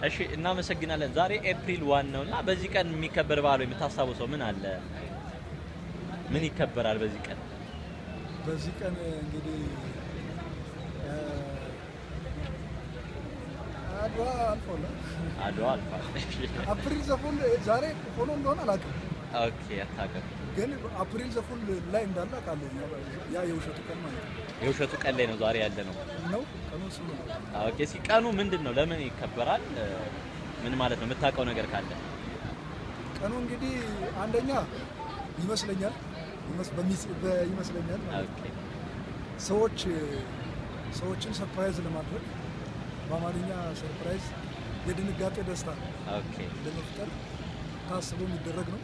እሺ እናመሰግናለን ዛሬ ኤፕሪል 1 ነውና በዚህ ቀን የሚከበር በዓል የምታስታውሰው ምን አለ ምን ይከበራል በዚህ ቀን እንግዲህ አድዋ አልፏል አፕሪል ዘፉል ዛሬ ሆኖ እንደሆነ አላውቅም ኦኬ አታውቅም ግን አፕሪል ዘፉል ላይ እንዳለ አውቃለሁ ያ የውሸቱ ቀን ማለት ነው የውሸቱ ቀን ላይ ነው ዛሬ ያለ ነው ቀኑ እሱ ነው ኦኬ ሲቀኑ ምንድነው ለምን ይከበራል ምን ማለት ነው የምታውቀው ነገር ካለ ቀኑ እንግዲህ አንደኛ ይመስለኛል ኦኬ ሰዎችን ሰርፕራይዝ ለማድረግ በአማርኛ ሰርፕራይዝ የድንጋጤ ደስታ ኦኬ ለመፍጠር ታስቦ የሚደረግ ነው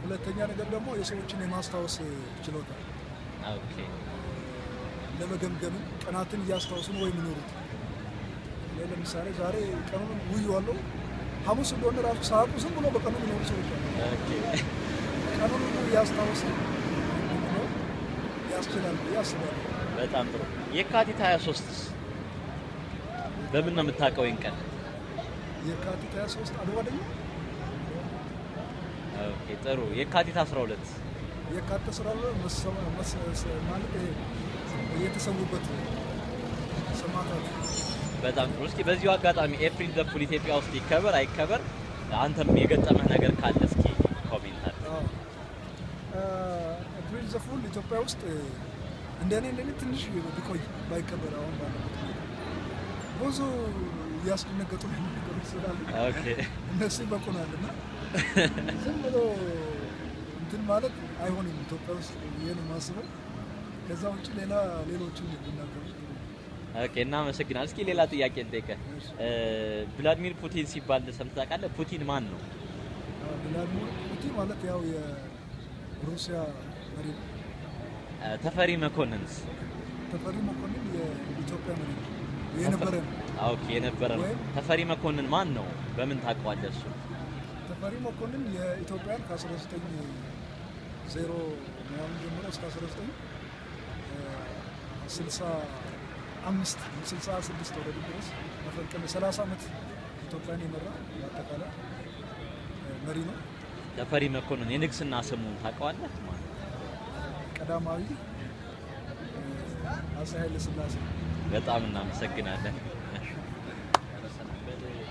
ሁለተኛ ነገር ደግሞ የሰዎችን የማስታወስ ችሎታ ኦኬ ለመገምገም ቀናትን እያስታወሱ ነው የሚኖሩት ለምሳሌ ዛሬ ቀኑን ውዬዋለሁ ሐሙስ እንደሆነ ራሱ ሰዓቱ ዝም ብሎ በቀኑ የሚኖሩ ሰዎች አሉ ኦኬ ቀኑን እያስታወሱ ነው ያስችላል ያስባል በጣም ጥሩ የካቲት 23 በምን ነው የምታውቀው ይሄን ቀን የካቲት 23 አድዋ ደግሞ ኦኬ ጥሩ የካቲት 12 የካቲት 12 ማለት የተሰዉበት ሰማዕታት በጣም ጥሩ እስኪ በዚሁ አጋጣሚ ኤፕሪል ዘፉል ኢትዮጵያ ውስጥ ይከበር አይከበር አንተም የገጠመህ ነገር ካለ እስኪ ኮሜንት አድርግ ኤፕሪል ዘፉል ኢትዮጵያ ውስጥ እንደኔ ትንሽ ቢቆይ ባይከበር አሁን ባለበት ብዙ ያስደነገጡ ነገሮች ስላሉ ኦኬ እነሱ ይበቁናልና ዝም ብሎ እንትን ማለት አይሆንም ኢትዮጵያ ውስጥ ይሄን ማስበው ከዛ ውጭ ሌሎችን ይናገሩ ኦኬ እናመሰግናለን እስኪ ሌላ ጥያቄ እንጠይቀህ ቭላድሚር ፑቲን ሲባል ሰምተህ ታውቃለህ ፑቲን ማን ነው ቭላድሚር ፑቲን ማለት ያው የሩሲያ መሪ ተፈሪ መኮንንስ ተፈሪ መኮንን የኢትዮጵያ መሪ የነበረ ነው ኦኬ የነበረ ነው ተፈሪ መኮንን ማን ነው በምን ታውቀዋለህ እሱ ተፈሪ መኮንን የኢትዮጵያን ከ1900 ምናምን ጀምሮ እስከ 1966 ወደ ድረስ መፈንቅለ 30 ዓመት ኢትዮጵያን የመራ በአጠቃላይ መሪ ነው ተፈሪ መኮንን የንግስና ስሙን ታውቀዋለህ ቀዳማዊ አፄ ኃይለ ሥላሴ በጣም እናመሰግናለን